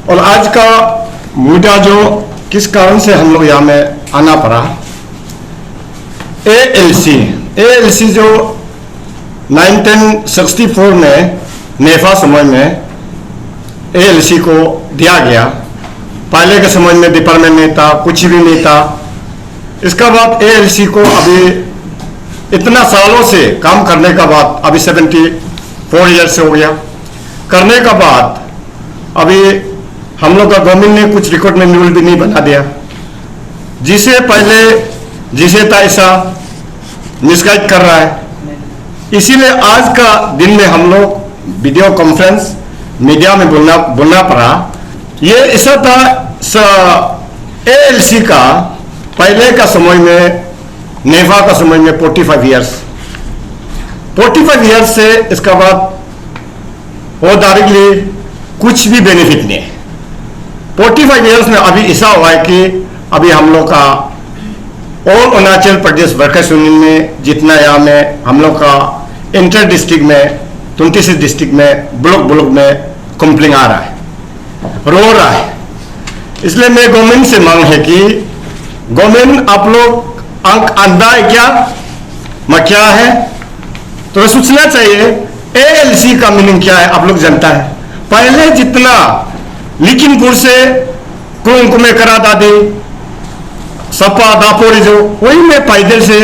और आज का मुद्दा जो किस कारण से हम लोग यहाँ में आना पड़ा, एएलसी जो 1964 में नेफा समय में एएलसी को दिया गया। पहले के समय में डिपार्टमेंट नहीं था, कुछ भी नहीं था। इसका बाद एएलसी को अभी इतना सालों से काम करने का बाद अभी 74 ईयर्स हो गया। करने का बाद अभी हम लोग का गवर्नमेंट ने कुछ रिकॉर्ड में रूल भी नहीं बना दिया, जिसे पहले जिसे था ऐसा मिसगाइड कर रहा है। इसीलिए आज का दिन में हम लोग वीडियो कॉन्फ्रेंस मीडिया में बोलना पड़ा। ये ऐसा था एएलसी का पहले का समय में, नेफा का समय में 45 ईयर्स से इसका बाद वो डायरेक्टली कुछ भी बेनिफिट नहीं है। 45 ईयर्स में अभी ऐसा हुआ है कि अभी हम लोग का all Arunachal Pradesh workers union में जितना यहाँ में हम लोग का इंटर डिस्ट्रिक्ट में 26 डिस्ट्रिक्ट में ब्लॉक में कंप्लेन आ रहा है, रो रहा है। इसलिए मैं गवर्नमेंट से मांग है कि गवर्नमेंट आप लोग अंक अंधा है क्या है तो सोचना चाहिए एएलसी का मीनिंग क्या है आप लोग जानता है। पहले जितना लिखिमपुर से कुंकुमे करा दादी सपा दापोरी जो वही में पैदल से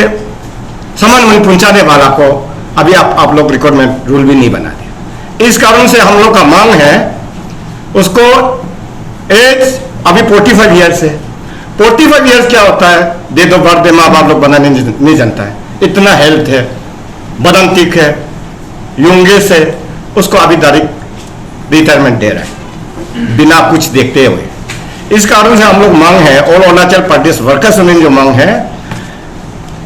सामान पहुंचाने वाला को अभी आप लोग रिकॉर्ड में रूल भी नहीं बना दिया। इस कारण से हम लोग का मांग है उसको एज अभी 45 ईयर्स है। 45 ईयर्स क्या होता है, दे दो बर्थ दे माँ बाप लोग बनाने नहीं जानता है। इतना हेल्थ है, बदन ठीक है, यंगेस्ट है, उसको अभी डायरेक्ट रिटायरमेंट दे रहा है बिना कुछ देखते हुए। इस कारण से हम लोग मांग है all Arunachal Pradesh workers union जो मांग है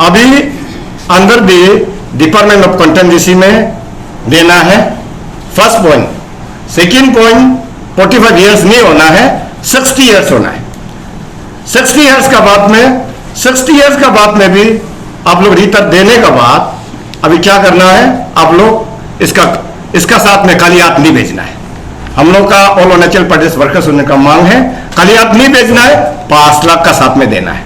अभी अंदर भी डिपार्टमेंट ऑफ कंटेंजेंसी में देना है। First point. Second point 45 years नहीं होना है, 60 ईयर्स होना है। 60 ईयर्स का बाद में भी आप लोग रिटायर देने का बाद अभी क्या करना है, आप लोग इसका साथ में कालियात नहीं भेजना है। हम लोग का all Arunachal Pradesh workers union का मांग है कालियात नहीं भेजना है, 5 लाख का साथ में देना है।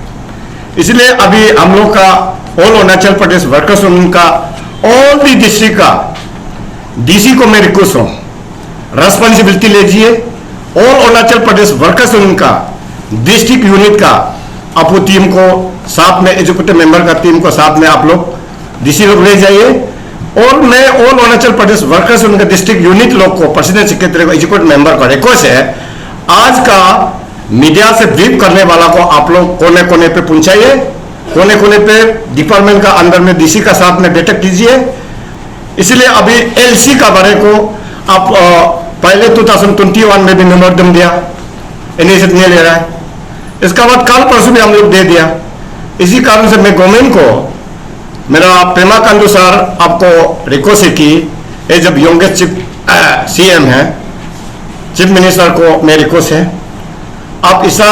इसलिए अभी हम लोग का all Arunachal Pradesh workers union का ऑल दी डिस्ट्रिक्ट का डीसी को मैं रिक्वेस्ट हूं, रेस्पॉन्सिबिलिटी लीजिए। All Arunachal Pradesh workers union का डिस्ट्रिक्ट यूनिट का आपको टीम को साथ में, एग्जीक्यूटिव मेंबर का टीम को साथ में आप लोग डीसी लोग ले जाइए। और मैं all Arunachal Pradesh workers union का डिस्ट्रिक्ट यूनिट लोग को, प्रेसिडेंट सेक्रेटरी को, एग्जीक्यूटिव मेंबर को रिक्वेस्ट है, आज का मीडिया से ब्रीफ करने वाला को आप लोग कोने कोने पे पहुंचाइए, कोने कोने पे डिपार्टमेंट का अंदर में डीसी का साथ में डिटेक्ट कीजिए। इसलिए अभी एलसी का बारे को आप पहले 2021 में भी मेमोरेंडम दिया, इनिशिएटिव नहीं ले रहा है। इसका बाद कल परसों भी हम लोग दे दिया। इसी कारण से मैं गवर्नमेंट को, मेरा पेमा खांडू सर आपको रिक्वेस्ट है कि ये जब यंगेस्ट चीफ सीएम है, चीफ मिनिस्टर को मेरी रिक्वेस्ट है, आप ऐसा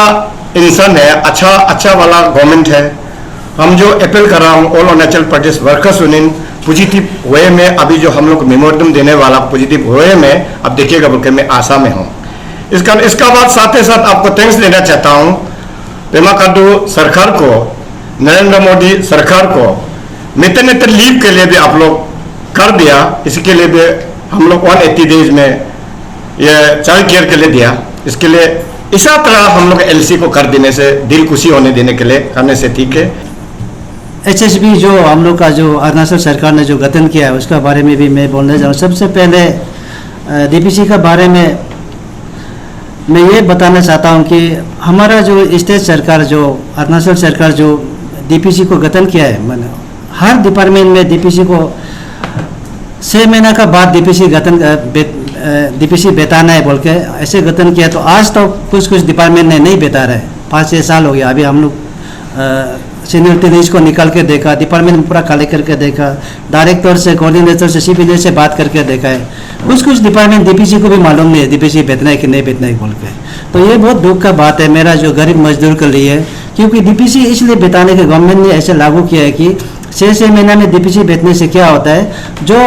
इंसान है, अच्छा वाला गवर्नमेंट है। हम जो अपील कर रहा हूँ all Arunachal Pradesh workers union positive way में अभी जो हम लोग मेमोरेंडम देने वाला पॉजिटिव वे में अब देखिएगा बोलकर मैं आशा में हूँ। इसका बाद साथ ही साथ आपको थैंक्स देना चाहता हूँ पेमा खांडू सरकार को, नरेंद्र मोदी सरकार को। मैटरनिटी लीव के लिए भी आप लोग कर दिया, इसके लिए भी हम लोग 180 डेज में ये चाइल्ड केयर के लिए दिया। इसके लिए इसी तरह हम लोग एलसी को कर देने से, दिल खुशी होने देने के लिए करने से ठीक है। एचएसबी जो हम लोग का जो अरुणाचल सरकार ने जो गठन किया है उसका बारे में भी मैं बोलना चाहूँ। सबसे पहले डीपीसी का बारे में मैं ये बताना चाहता हूँ कि हमारा जो स्टेट सरकार, जो अरुणाचल सरकार जो डीपीसी को गठन किया है, मैंने हर डिपार्टमेंट में डीपीसी को 6 महीना का बाद डीपीसी बेताना है बोल के ऐसे गठन किया। तो आज तो कुछ डिपार्टमेंट ने नहीं बेता रहे, 5-6 साल हो गया। अभी हम लोग सीनियरिटी लिस्ट को निकाल के देखा, डिपार्टमेंट में पूरा खाली करके देखा, डायरेक्टर से, कोऑर्डिनेटर से, सीपीडी से बात करके देखा है। कुछ डिपार्टमेंट डीपीसी को भी मालूम नहीं है डीपीसी बेचना है कि नहीं बेचना है बोल के। तो ये बहुत दुख का बात है मेरा जो गरीब मजदूर के लिए, क्योंकि डीपीसी इसलिए बेताने के गवर्नमेंट ने ऐसे लागू किया है कि 6 महीना में डीपीसी भेजने से क्या होता है, जो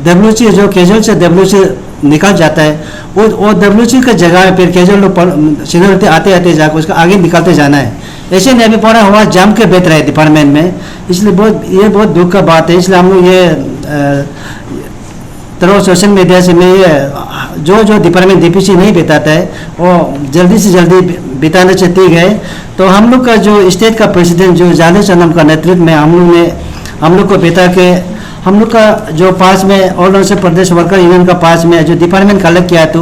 डब्ल्यूसी जो कैजुअल से डब्ल्यूसी निकल जाता है, वो डब्ल्यूसी के जगह में फिर कैजुअल लोग सीनियरिटी आते आते जाकर उसका आगे निकलते जाना है। ऐसे नहीं अभी पड़ा हुआ जम के बैठ रहा है डिपार्टमेंट में, इसलिए बहुत दुख का बात है। इसलिए हम लोग ये तरह सोशल मीडिया से मैं ये जो डिपार्टमेंट डीपीसी नहीं बिताता है वो जल्दी से जल्दी बिताने से ठीक है। तो हम लोग का जो स्टेट का प्रेसिडेंट जो जाले सनम का नेतृत्व में हम लोग को बिता के हम लोग का जो पास में all Arunachal Pradesh worker union का पास में जो डिपार्टमेंट कलेक्ट किया तो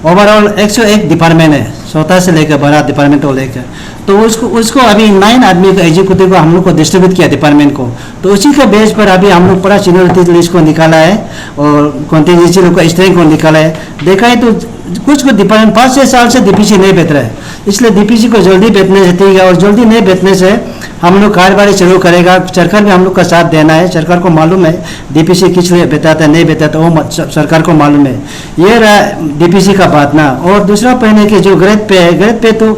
ओवरऑल 101 डिपार्टमेंट है, छोटा से लेकर बड़ा डिपार्टमेंट को लेकर। तो उसको अभी 9 आदमी को एग्जीक्यूटिव को हम लोग को डिस्ट्रीब्यूट किया डिपार्टमेंट को। तो उसी के बेस पर अभी हम लोग पूरा सीनियरिटी लिस्ट को निकाला है और कॉन्टीजेंसी लोग का स्ट्रेंथ को निकाला है। देखा है तो कुछ डिपार्टमेंट 5-6 साल से डीपीसी नहीं बेच रहा है, इसलिए डीपीसी को जल्दी बेचने से ठीक है। और जल्दी नहीं बेचने से हम लोग कार्यवाही शुरू करेगा। सरकार भी हम लोग का साथ देना है, सरकार को मालूम है डीपीसी किस लिए बेचाता है नहीं बेचाता, वो सरकार को मालूम है। ये रहा डीपीसी का बात ना। और दूसरा पहले कि जो ग्रेड पे है, ग्रेड पे तो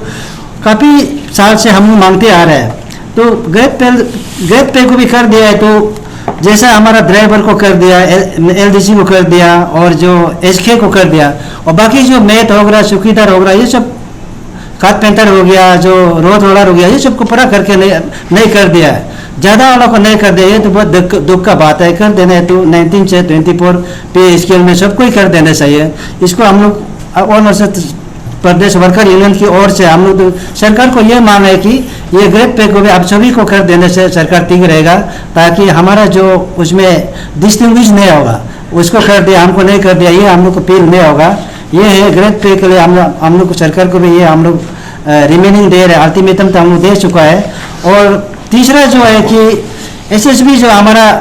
काफ़ी साल से हम लोग मांगते आ रहे हैं। तो ग्रेड पे को भी कर दिया है, तो जैसा हमारा ड्राइवर को कर दिया, एलडीसी को कर दिया और जो एसके को कर दिया, और बाकी जो मेट हो गया, चौकीदार हो गया, ये सब कारपेंटर हो गया, जो रोड रोलर हो गया, ये सबको पूरा करके नहीं कर दिया है। ज़्यादा वालों को नहीं कर दिया, ये तो बहुत दुख का बात है। कर देना है तो 19 से 24 पे स्केल में सबको ही कर देना चाहिए। इसको हम लोग अरुणाचल प्रदेश वर्कर यूनियन की ओर से हम लोग तो सरकार को ये मांग है कि ये ग्रेड पे को भी आप सभी को कर देने से सरकार ठीक रहेगा, ताकि हमारा जो उसमें डिस्टिंग्विश नहीं होगा, उसको कर दिया हमको नहीं कर दिया, ये हम लोग को फील नहीं होगा। ये है ग्रेड पे के लिए हम लोग को सरकार को भी ये हम लोग रिमेनिंग दे रहे, अल्टीमेटम तो हम लोग दे चुका है। और तीसरा जो है कि एसएसबी जो हमारा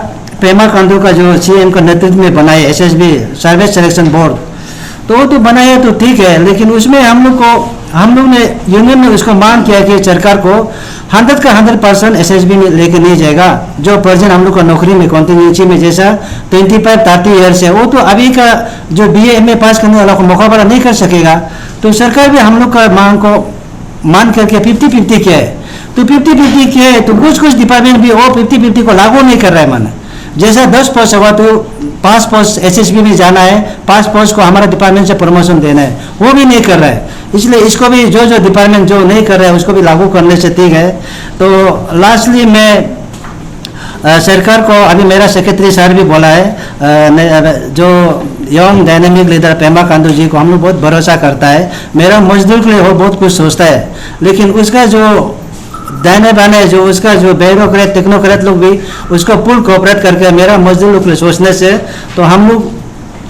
पेमा खांडू का जो सीएम का नेतृत्व में बना है एसएसबी सर्विस सिलेक्शन बोर्ड, तो वो तो बनाया तो ठीक है, लेकिन उसमें हम लोग ने यूनियन में उसको मांग किया कि सरकार को 100 का 100% एसएसबी में लेके नहीं जाएगा। जो प्रेजेंट हम लोग का नौकरी में कॉन्टिन्यूटी में जैसा 25-30 ईयर्स है, वो तो अभी का जो BA MA पास करने वाला को मुकाबला नहीं कर सकेगा। तो सरकार भी हम लोग का मांग को मान करके 50-50 किया है। तो 50-50 किया है तो कुछ डिपार्टमेंट भी वो 50-50 को लागू नहीं कर रहा है। माना जैसा 10 पोस्ट हुआ तो 5 पोस्ट एसएसबी में जाना है, 5 पोस्ट को हमारा डिपार्टमेंट से प्रमोशन देना है, वो भी नहीं कर रहा है। इसलिए इसको भी जो डिपार्टमेंट जो नहीं कर रहा है उसको भी लागू करने से ठीक है। तो लास्टली मैं सरकार को, अभी मेरा सेक्रेटरी सर भी बोला है, जो young dynamic leader Pema Khandu ji को हम लोग बहुत भरोसा करता है। मेरा मजदूर के लिए वो बहुत कुछ सोचता है, लेकिन उसका जो दाने बाने जो उसका जो ब्यूरोक्रेट टेक्नोक्रेट लोग भी उसको फुल कोऑपरेट करके मेरा मजदूर लोग के लिए सोचने से, तो हम लोग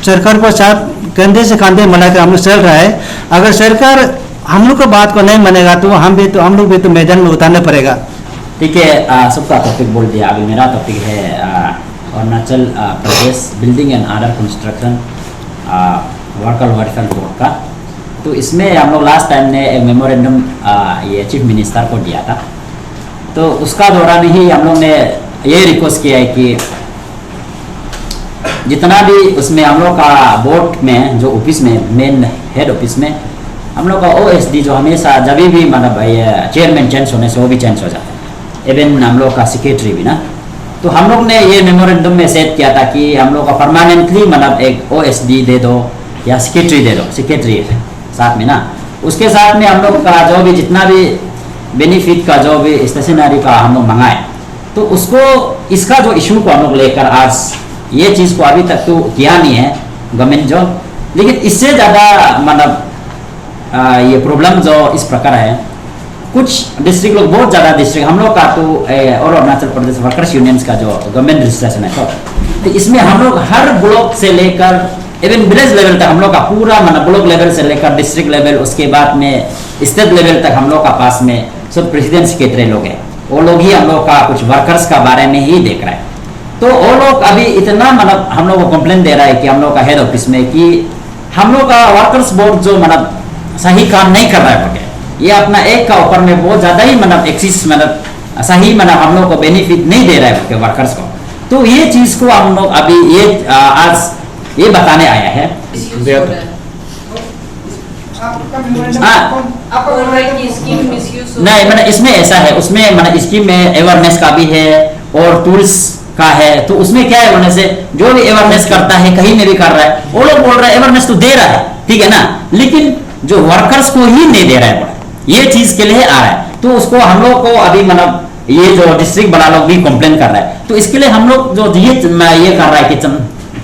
सरकार को साथ कंधे से कंधे मिलाकर हम लोग चल रहा है। अगर सरकार हम लोग को बात को नहीं मानेगा तो हम लोग भी तो मैदान में उतारना पड़ेगा। ठीक है, सबका टॉपिक बोल दिया। अभी मेरा टॉपिक है Arunachal Pradesh building and other construction worker welfare board का। तो इसमें हम लोग लास्ट टाइम ने एक मेमोरेंडम ये चीफ मिनिस्टर को दिया था। तो उसका दौरान ही हम लोग ने ये रिक्वेस्ट किया है कि जितना भी उसमें हम लोग का बोर्ड में जो ऑफिस में मेन हेड ऑफिस में हम लोग का OSD जो हमेशा जब भी मतलब चेयरमैन चेंज होने से वो भी चेंज हो जाता है, इवन हम लोग का सेक्रेटरी भी ना। तो हम लोग ने ये मेमोरेंडम में सेट किया था कि हम लोग का परमानेंटली मतलब एक OSD दे दो या सेक्रेटरी दे दो, सेक्रेटरी साथ में ना। उसके साथ में हम लोग का जो भी जितना भी बेनिफिट का जो भी स्टेशनरी का हम लोग मंगाए, तो उसको इसका जो इशू को हम लोग लेकर आज ये चीज़ को अभी तक तो किया नहीं है गवर्नमेंट जो, लेकिन इससे ज़्यादा मतलब ये प्रॉब्लम जो इस प्रकार है, कुछ डिस्ट्रिक्ट लोग बहुत ज़्यादा डिस्ट्रिक्ट हम लोग का तो और अरुणाचल प्रदेश वर्कर्स यूनियंस का जो गवर्नमेंट रजिस्ट्रेशन है, तो इसमें हम लोग हर ब्लॉक से लेकर इवन विलेज लेवल तक हम लोग का पूरा मतलब ब्लॉक लेवल से लेकर डिस्ट्रिक्ट लेवल, उसके बाद में स्टेट लेवल तक हम लोग का पास में सब प्रेसिडेंट सेक्रेटरी लोग हैं। वो लोग ही हम लोग का कुछ वर्कर्स का बारे में ही देख रहे हैं। तो वो लोग अभी इतना मतलब हम लोग को कंप्लेंट दे रहा है कि हम लोग का हेड ऑफिस में कि हम लोग का वर्कर्स बोर्ड जो मतलब सही काम नहीं कर रहा है बोल के, ये अपना एक का ऊपर में बहुत ज़्यादा ही मतलब एक्सिस मतलब सही मतलब हम लोग को बेनिफिट नहीं दे रहा है बोल के वर्कर्स को। तो ये चीज़ को हम लोग अभी ये आज ये बताने आया है। नहीं मतलब इसमें ऐसा है, उसमें मतलब स्कीम में अवेयरनेस का भी है और टूरिस्ट का है, तो उसमें क्या है होने से जो भी अवेयरनेस करता है कहीं में भी कर रहा है, वो लोग बोल रहे हैं अवेयरनेस तो दे रहा है, ठीक है ना, लेकिन जो वर्कर्स को ही नहीं दे रहा है, ये चीज के लिए आ रहा है। तो उसको हम लोग को अभी मतलब ये जो डिस्ट्रिक्ट बड़ा लोग भी कंप्लेन कर रहा है, तो इसके लिए हम लोग जो ये कर रहा है कि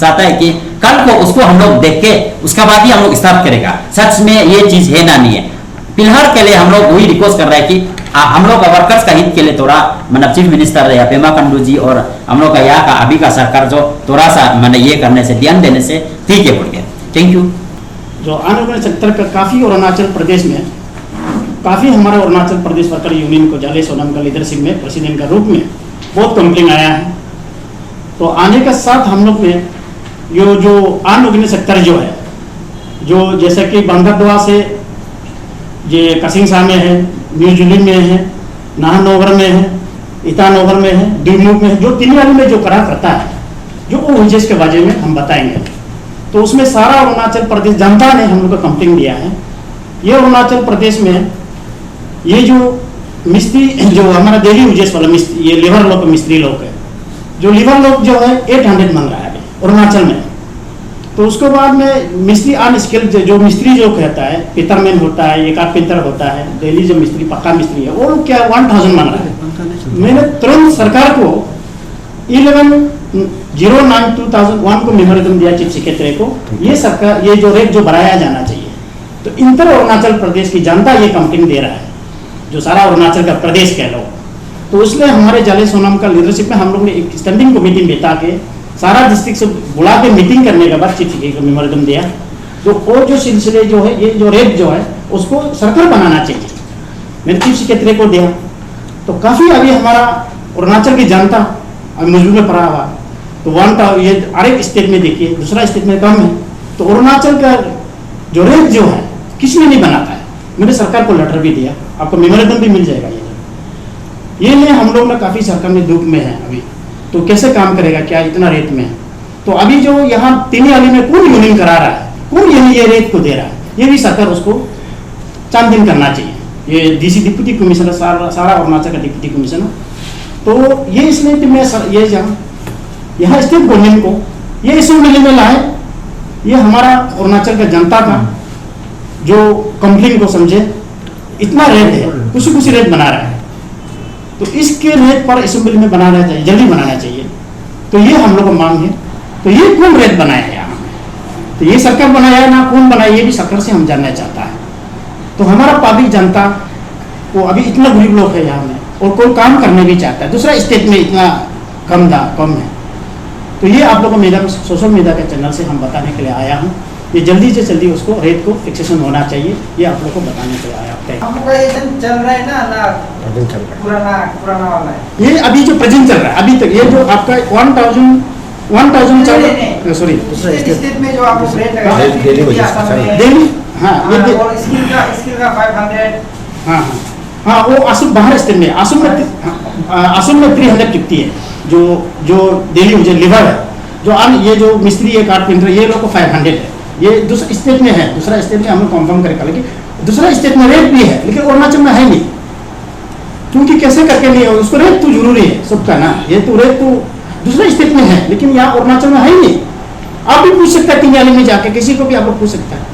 चाहता है कि कल को उसको हम लोग देख के उसका बाद ही हम लोग स्टार्ट करेगा, सच में ये चीज है ना नहीं है। फिलहाल के लिए हम लोग वही रिक्वेस्ट कर रहे हैं कि हम लोग का वर्कर्स का हित के लिए थोड़ा मतलब चीफ मिनिस्टर या पेमा खांडू जी और हम लोग का यहाँ का अभी का सरकार जो थोड़ा सा मैंने ये करने से ध्यान देने से ठीक है बोल के। Thank you. जो अनऑर्गेनाइज सेक्टर का काफ़ी अरुणाचल प्रदेश में काफ़ी हमारा अरुणाचल प्रदेश वर्कर यूनियन को जाले सोनम का लीडरशिप में प्रेसिडेंट का रूप में बहुत कंप्लेन आया है। तो आने के साथ हम लोग में ये जो अनऑर्गेनाइज सेक्टर जो है, जो जैसे कि बंदरदुआ से ये कसिंगसा में है, न्यूजुली में है, नाहनोवर में है, ईटानोवर में है, डिमूक में है, जो तिनवाली में जो करा करता है, जो वो विजेस के बारे में हम बताएंगे। तो उसमें सारा अरुणाचल प्रदेश जनता ने हम लोग को कंप्लेन दिया है। ये अरुणाचल प्रदेश में ये जो मिस्त्री जो हमारा दिल्ली विजेस वाला मिस्त्री, ये लेबर लोग मिस्त्री लोग है, जो लेबर लोग जो है 800 मांग रहा है अभी अरुणाचल में। तो उसके बाद में मिस्त्री अनस्किल्ड जो मिस्त्री जो कहता है, पितरमैन होता है, एक कारपेंटर होता है, दिल्ली जो मिस्त्री पक्का मिस्त्री है, वो लोग क्या 1000 मांग रहा है। मैंने तुरंत सरकार को 11/09/2001 को मेमोरेंडम दिया चीफ सेक्रेटरी को, ये सरकार ये जो रेट जो बढ़ाया जाना चाहिए। तो इंटर अरुणाचल प्रदेश की जनता ये कंप्लेन दे रहा है, जो सारा अरुणाचल का प्रदेश कह लो। तो उसलिए हमारे जाले सोनम का लीडरशिप में हम लोग ने एक स्टैंडिंग कमेटी बैठा के सारा डिस्ट्रिक्ट से बुला के मीटिंग करने के बाद चीफ सेक्रेटरी को मेमोरेंडम दिया। तो वो जो सिलसिले जो है, ये जो रेट जो है उसको सर्कल बनाना चाहिए, मैंने चीफ सेक्रेटरी को दिया। तो काफ़ी अभी हमारा अरुणाचल की जनता अभी मजबूर में पड़ा हुआ। तो ये हर एक स्टेट में देखिए, दूसरा स्टेट में कम है। तो अरुणाचल का जो रेट जो है किसी ने नहीं बनाता है। मैंने सरकार को लेटर भी दिया, आपको मेमोरेंडम भी मिल जाएगा। ये नहीं हम लोग ना काफ़ी सरकार में दुख में है अभी, तो कैसे काम करेगा, क्या इतना रेट में है। तो अभी जो यहाँ तिनवाली में कौन यूनियन करा रहा है, कौन ये रेट को दे रहा है, ये भी सरकार उसको चांदीन करना चाहिए। ये डीसी डिप्टी कमिश्नर सारा अरुणाचल का डिप्टी कमिश्नर। तो ये इसलिए कि मैं ये यहाँ स्टेट गवर्नमेंट को ये असेंबली में लाए, ये हमारा अरुणाचल का जनता का जो कंप्लेन को समझे। इतना रेट है, कुछ रेट बना रहा है, तो इसके रेट पर असेंबली में बनाना चाहिए, जल्दी बनाना चाहिए। तो ये हम लोग को मांग है। तो ये कौन रेट बनाया है यहाँ, तो ये सरकार बनाया ना कौन बनाया, ये भी सरकार से हम जानना चाहता है। तो हमारा पब्लिक जनता को अभी इतना गरीब लोग है यहाँ में, और कोई काम करने भी चाहता है, दूसरा स्टेट में इतना कम है। तो ये आप लोगों को मेरा सोशल मीडिया के चैनल से हम बताने के लिए आया हूँ। ये जल्दी से जल्दी उसको रेट को फिक्सेशन होना चाहिए, ये आप लोग को बताने के लिए आया। हमको ये चल रहा है ना पुराना वाला है, ये अभी जो प्रेजेंट चल रहा है अभी तक, ये जो आपका 1000 चल रहा है, सॉरी स्टेट में जो आपको रेट लगा दिल्ली, हाँ ये और स्किल का 500, हाँ वो असम बाहर स्टेट में, असम में 350 है जो दिल्ली मुझे लिवर है, जो ये जो मिस्त्री है, कारपेंटर, ये लोग को 500 है। ये दूसरा स्टेट में है, दूसरा स्टेट में हम लोग कंफर्म करेगा, लेकिन दूसरा स्टेट में रेट भी है, लेकिन अरुणाचल में है नहीं। क्योंकि कैसे करके नहीं है, उसको रेट तो जरूरी है सबका ना, ये तो रेट तो दूसरा स्टेट में है, लेकिन यहाँ अरुणाचल में है ही नहीं। आप भी पूछ सकते हैं तिनवाली में जाके, किसी को भी आप लोग पूछ सकते हैं।